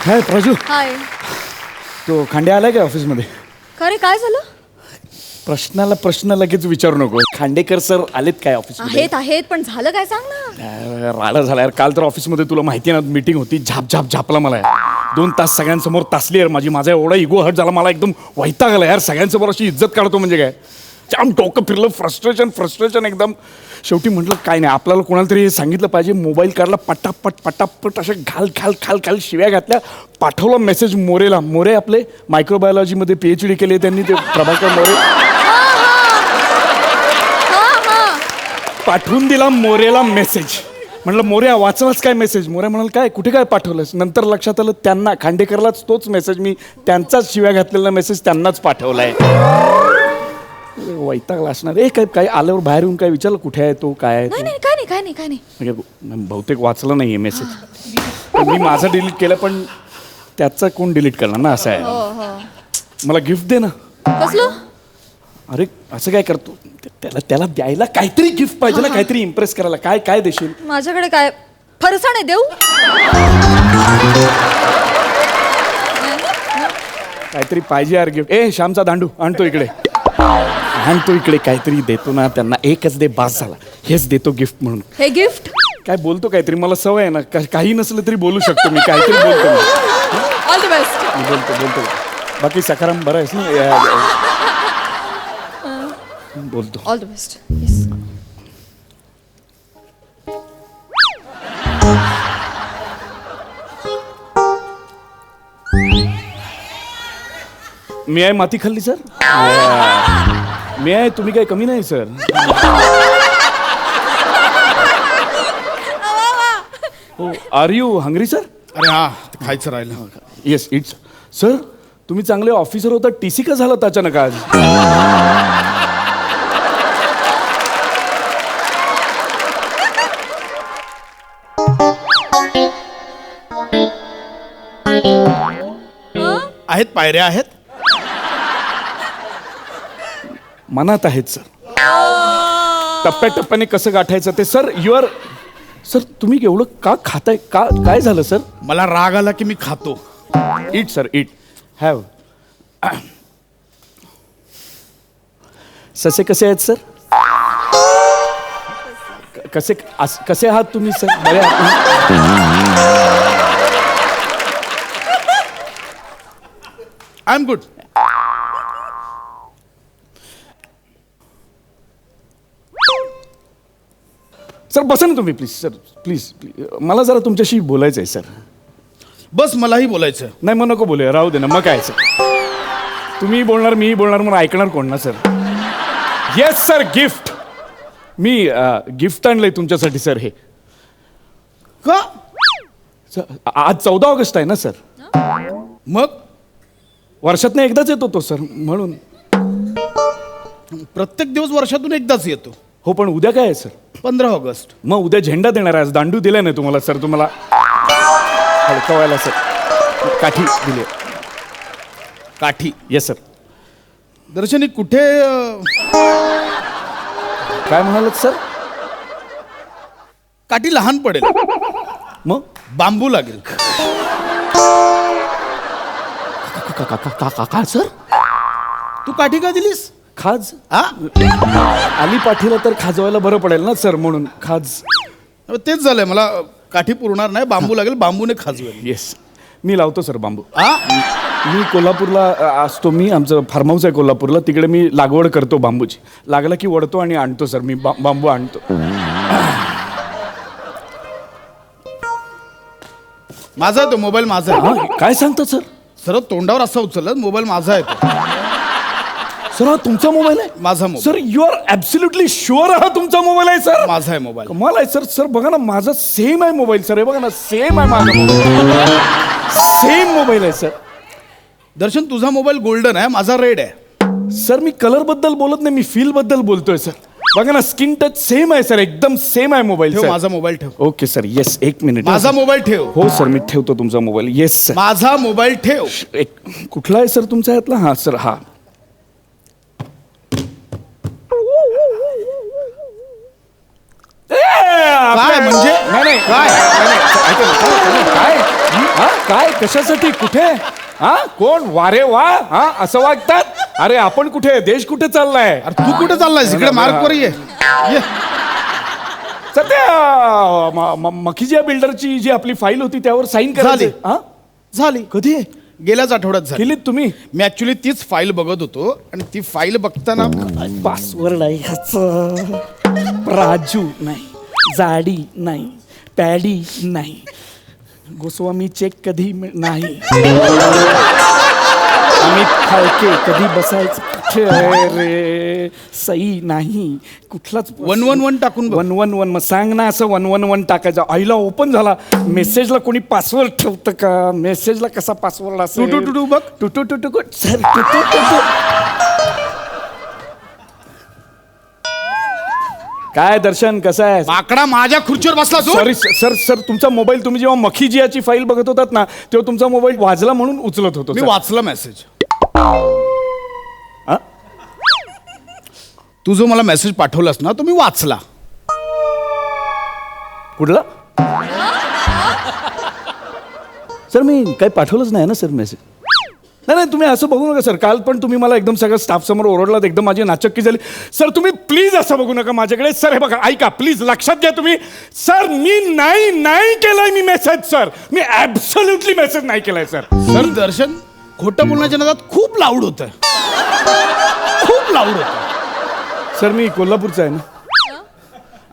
हाय प्राजू. हाय. तो खांडे आलाय का ऑफिसमध्ये? खरे काय झालं? प्रश्नाला प्रश्न लगेच विचारू नको. खांडेकर सर आलेत काय ऑफिसमध्ये? आहेत पण झालं काय सांग ना. राडा झाला यार. काल तर ऑफिसमध्ये तुला माहिती आहे ना मीटिंग होती. झापला मला यार. 2 तास सगळ्यांसमोर तासली यार माझा एवढा इगो हर्ट झाला. मला एकदम वैताग आला यार. सगळ्यांसमोर अशी इज्जत काढतो म्हणजे काय. जाम डोकं फिरलं. फ्रस्ट्रेशन एकदम. शेवटी म्हटलं काय नाही, आपल्याला कोणाला तरी हे सांगितलं पाहिजे. मोबाईल काढला, पटापट अशा घाल शिव्या घातल्या. पाठवला मेसेज मोरेला. मोरे आपले मायक्रोबायोलॉजीमध्ये PhD केली त्यांनी, ते प्रभाकर मोरे. पाठवून दिला मोरेला मेसेज. म्हटलं मोरे वाचलाच काय मेसेज? मोरे म्हणाल काय कुठे काय पाठवलंस? नंतर लक्षात आलं त्यांना, खांडेकरलाच तोच मेसेज, मी त्यांचाच शिव्या घातलेला मेसेज त्यांनाच पाठवलाय. वैतागला असणार. काय आल्यावर बाहेर येऊन काय विचारलं कुठे आहे तो, काय आहे? काय नाही. म्हणजे बहुतेक वाचलं नाहीये मेसेज. मी माझं डिलीट केलं, पण त्याचा कोण डिलीट करणार ना, असं आहे. मला गिफ्ट दे ना. कसलं? अरे असं काय करतो? त्याला द्यायला काहीतरी गिफ्ट पाहिजे ना, काहीतरी इम्प्रेस करायला. काय देशील? माझ्याकडे काय फरसाण आहे, देऊ? काहीतरी पाहिजे यार गिफ्ट. श्यामचा दांडू आणतो इकडे काहीतरी देतो ना त्यांना. एकच दे, बास झाला. हेच देतो गिफ्ट म्हणून. हे गिफ्ट काय बोलतो काहीतरी, मला सवय आहे ना, काही नसलं तरी बोलू शकतो मी. काहीतरी बोलतो मी. All the best. बोलतो. बाकी सकाराम बरं आहेस ना? बोलतो. All the best. येस. मी आहे माती खाल्ली सर. मी आहे, तुम्ही काय कमी नाही sir. Are you hungry sir? अरे हा, खायचं राहिलं. Yes it's. सर तुम्ही चांगले ऑफिसर होता, TC का झाला अचानक आज? आहेत पायऱ्या आहेत. मनात आहेत सर. टप्प्याटप्प्याने कसं गाठायचं ते. सर सर तुम्ही एवढं का खाताय? काय झालं सर? मला राग आला की मी खातो. It sir it. हॅव. ससे कसे आहेत सर? कसे आहात तुम्ही सर? बरे आहात? I am good. सर बसा ना तुम्ही प्लीज. सर प्लीज मला जरा तुमच्याशी बोलायचं आहे सर. बस मलाही बोलायचं. नाही मग नको बोलूया, राहू दे ना. मग काय सर, तुम्ही बोलणार मीही बोलणार, मग ऐकणार कोण ना सर. Yes sir gift. मी गिफ्ट आणलंय तुमच्यासाठी सर. हे का? आज 14 ऑगस्ट आहे ना सर. मग वर्षातनं एकदाच येतो तो सर, म्हणून. प्रत्येक दिवस वर्षातून एकदाच येतो. हो पण उद्या काय आहे सर? 15 ऑगस्ट. मग उद्या झेंडा देणार आहे. आज दांडू दिलाय ना तुम्हाला सर. तुम्हाला हलकवायला सर काठी दिली. काठी. Yes sir. दर्शनी कुठे काय म्हणालात सर? काठी लहान पडेल. मग बांबू लागेल. का सर? तू काठी का दिलीस? खाज हा, आली पाठीला तर खाजवायला बरं पडेल ना सर, म्हणून खाज. तेच झालंय. मला काठी पुरणार नाही, बांबू लागेल. बांबूने खाजवेल. येस मी लावतो सर बांबू. हा, मी कोल्हापूरला असतो. मी आमचं फार्म हाऊस आहे कोल्हापूरला. तिकडे मी लागवड करतो बांबूची. लागला की वडतो आणि आणतो सर. मी बांबू आणतो. माझा आहे तो मोबाईल. माझा आहे. हा काय सांगता सर? सरळ तोंडावर असा उचलला. मोबाईल माझा आहे तो. सर हा तुमचा मोबाईल आहे? माझा mobile. Sir you are absolutely sure हा तुमचा मोबाईल आहे सर? माझा आहे मोबाईल. कमाल आहे सर. सर बघा ना माझा सेम आहे मोबाईल सर. हे बघा ना सेम आहे माझा मोबाईल. सेम मोबाईल आहे सर. दर्शन तुझा मोबाईल गोल्डन आहे, माझा रेड आहे. सर मी कलर बद्दल बोलत नाही, मी फील बद्दल बोलतोय सर. बघा ना, स्किन टच सेम आहे सर, एकदम सेम आहे मोबाईल. ठेव माझा मोबाईल ठेव. ओके सर, येस, एक मिनिट. माझा मोबाईल ठेव. हो सर, मी ठेवतो तुमचा मोबाईल. Yes sir. माझा मोबाईल ठेव. एक कुठला आहे सर तुमचा यातला? हा सर, हा. काय म्हणजे? नाही नाही काय? ऐका ना, काय हा? काय कशासाठी? कुठे? हा, कोण? वारे वा, हा, असं वागतात? अरे आपण कुठे? देश कुठे चाललाय? अरे तू कुठे चाललायस? इकडे मार्कवर ये. सध्या मखिजिया बिल्डरची जी आपली फाईल होती त्यावर साईन करायची. झाली. हा, झाली. कधी गेल्याच आठवड्यात झाली. केलीत तुम्ही? मी ऍक्च्युली तीच फाईल बघत होतो आणि ती फाईल बघताना पासवर्ड आहे ह्याचं. राजू नाही, जाडी नाही, पॅडी नाही, गोस्वामी चेक कधी नाही, अमित फाळके कधी बसायचं कुठे आहे रे, सई नाही, कुठलाच 111 टाकून बघ. 111. मग सांग ना, असं 111 टाकायचं. आईला ओपन झाला, मेसेजला कोणी पासवर्ड ठेवतं का? मेसेजला कसा पासवर्ड असेल? टू बघ. Two sir, two. काय दर्शन, कसं आहे? माकडा माझ्या खुर्चीवर बसला तू. सॉरी सर, सर तुमचा मोबाईल, तुम्ही जेव्हा मखिजियाची फाईल बघत होतात ना, तेव्हा तुमचा मोबाईल वाजला म्हणून उचलत होतो. मी वाचला मेसेज. हा? तू जो मला मेसेज पाठवलास ना, तो मी वाचला. कुठला? सर मी काही पाठवलंच नाही ना सर मेसेज. नाही, तुम्ही असं बघू नका सर. काल पण तुम्ही मला एकदम सगळं स्टाफ समोर ओरडलात, एकदम माझी नाचक्की झाली. सर तुम्ही प्लीज असं बघू नका माझ्याकडे. सर हे बघा, ऐका प्लीज, लक्षात घ्या तुम्ही. सर मी नाही केलाय मी मेसेज. सर मी ऍब्सोल्युटली मेसेज नाही केलाय सर. सर दर्शन खोटं बोलण्याच्या नादात खूप लाऊड होत आहे. खूप लाऊड होत. सर मी कोल्हापूरचा आहे ना.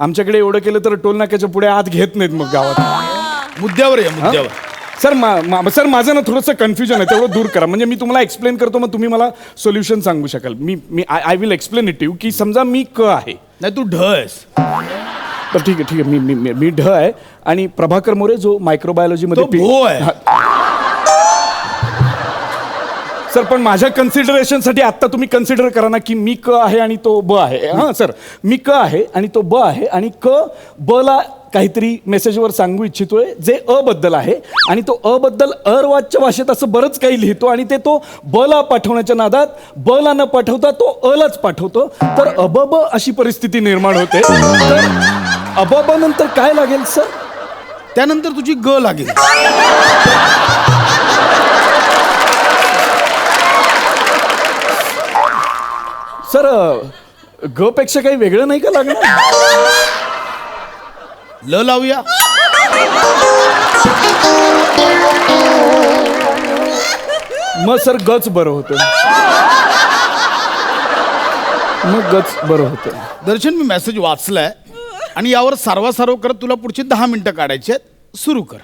आमच्याकडे एवढं केलं तर टोल नाक्याच्या पुढे आत घेत नाहीत मग गावात. मुद्द्यावर ये, मुद्द्यावर. सर सर माझं ना थोडंसं कन्फ्युजन आहे, तेवढं दूर करा. म्हणजे मी तुम्हाला एक्सप्लेन करतो, मग तुम्ही मला सोल्युशन सांगू शकाल. मी I will explain it you, की समजा मी क आहे. नाही तू ढ आहेस. तर ठीक आहे, मी ढ आहे. आणि प्रभाकर मोरे जो मायक्रोबायोलॉजीमध्ये तो भो आहे. सर पण माझ्या कन्सिडरेशनसाठी आत्ता तुम्ही कन्सिडर करा ना, की मी क आहे आणि तो ब आहे. हां सर, मी क आहे आणि तो ब आहे, आणि क ब ला काहीतरी मेसेजवर सांगू इच्छितोय जे अ बद्दल आहे, आणि तो अ बद्दल अर्वाच्य भाषेत असं बरंच काही लिहितो, आणि ते तो ब ला पाठवण्याच्या नादात ब ला न पाठवता तो अ लाच पाठवतो. तर अबब अशी परिस्थिती निर्माण होते. तर अबब नंतर काय लागेल सर? त्यानंतर तुझी ग लागेल. सर ग पेक्षा काही वेगळं नाही का लागणार? ल लावूया. मग सर गच बरं होतं. मग गच बरं होतं. दर्शन मी मेसेज वाचलाय आणि यावर सारवासारव करत तुला पुढची 10 मिनिटं काढायची आहेत. सुरू कर.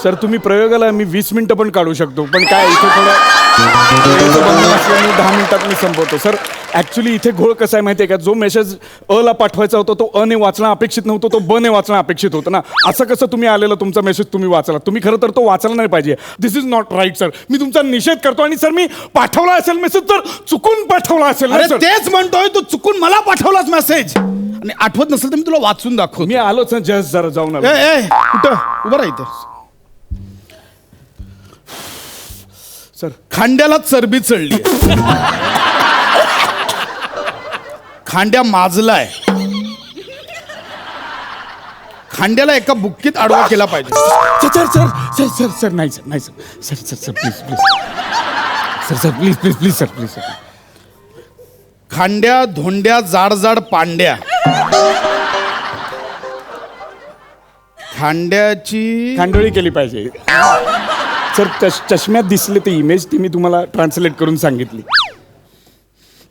सर तुम्ही प्रयोगाला मी 20 मिनिटं पण काढू शकतो, पण काय इथे थोडं वेळेचं बंधन असल्याने 10 मिनिटात मी संपवतो. सर ॲक्च्युली इथे घोळ कसा आहे माहिती आहे का? जो मेसेज अ ला पाठवायचा होता तो अ ने वाचणं अपेक्षित नव्हतं, तो ब ने वाचणं अपेक्षित होतं ना. असं कसं तुम्ही आलेलं तुमचा मेसेज तुम्ही वाचला? तुम्ही खरं तर तो वाचला नाही पाहिजे. दिस इज नॉट राईट सर. मी तुमचा निषेध करतो. आणि सर मी पाठवला असेल मेसेज तर चुकून पाठवला असेल ना अरे सर. तेच म्हणतोय, तू चुकून मला पाठवलास मेसेज. आणि आठवत नसेल तर मी तुला वाचून दाखवतो. मी आलोच ना जस्ट, जरा जाऊन आलो. ए कुठं उभं राहते? सर खांद्याला चरबी चढली. खांद्या माजलाय. खांद्याला एका बुक्कीत आडवा केला पाहिजे. Sir sir sir sir sir नाही सर, नाही sir, sir sir sir please please sir, sir please please please sir, please sir. खांद्या धोंड्या जाड जाड पांड्या. खांद्याची खांडोळी केली पाहिजे. सर चष्म्यात दिसले ते इमेज, ती मी तुम्हाला ट्रान्सलेट करून सांगितली.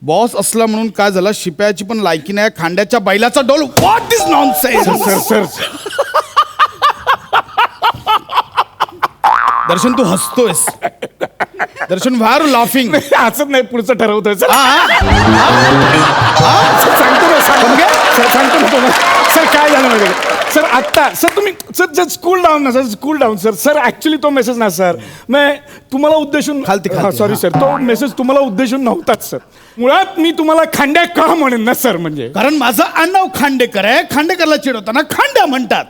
बॉस असला म्हणून काय झालं? शिपायाची पण लायकी नाही. खांद्याच्या बैलाचा डोल. What is nonsense? Sir sir sir Darshan तू हसतोयस. Darshan why are laughing? असंच नाही, पुढचं ठरवतोय सर. हा सांगतो ना, सांगतो ना तुम्हाला. सर काय झालं माहिती आहे का? सर आत्ता सर तुम्ही सर जस्ट कूल डाऊन ना sir cool down sir actually तो मेसेज ना सर मैं तुम्हाला उद्देशून खालती, सॉरी हा. सर तो मेसेज तुम्हाला उद्देशून नव्हताच सर मुळात मी तुम्हाला खांड्या का म्हणेन ना सर म्हणजे कारण माझं आडनाव खांडेकर आहे. खांडेकरला चिडवताना खांड्या म्हणतात.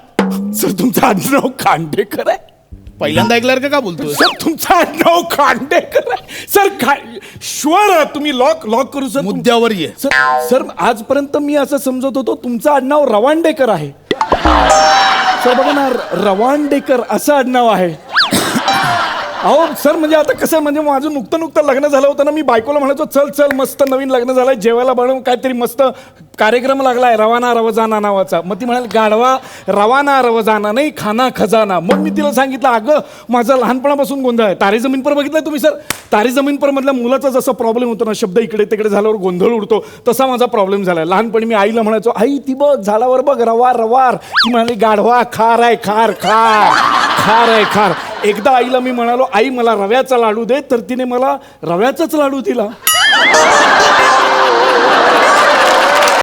सर तुमचं आडनाव खांडेकर आहे पहिल्यांदा ऐकल्यावर का बोलतोय? सर तुमचं आडनाव खांडेकर आहे सर शुअर तुम्ही लॉक करू सर मुद्द्यावर ये. सर सर आजपर्यंत मी असं समजत होतो तुमचं आडनाव रवांडेकर आहे सर बघा ना रवांडेकर असं आडनाव आहे. अहो सर म्हणजे आता कसं म्हणजे माझं नुकतं लग्न झालं होतं ना मी बायकोला म्हणायचो चल चल मस्त नवीन लग्न झालंय जेवायला बनवून काहीतरी मस्त कार्यक्रम लागलाय रवाना रवजाना नावाचा. मग ती म्हणाली गाढवा रवाना रवजाना नाही खाना खजाना. मग मी तिला सांगितलं अगं माझा लहानपणापासून गोंधळ आहे. तारे जमीन पर बघितलंय तुम्ही सर तारे जमीन पर मधल्या मुलाचा जसा प्रॉब्लेम होतो ना शब्द इकडे तिकडे झाल्यावर गोंधळ उडतो तसा माझा प्रॉब्लेम झालाय. लहानपणी मी आईला म्हणायचो आई ती बघ झाडावर बघ रवार रवार. ती म्हणाली गाढवा खार आहे खार खार खार आहे खार. एकदा आईला मी म्हणालो आई मला रव्याचा लाडू दे तर तिने मला रव्याचाच लाडू दिला.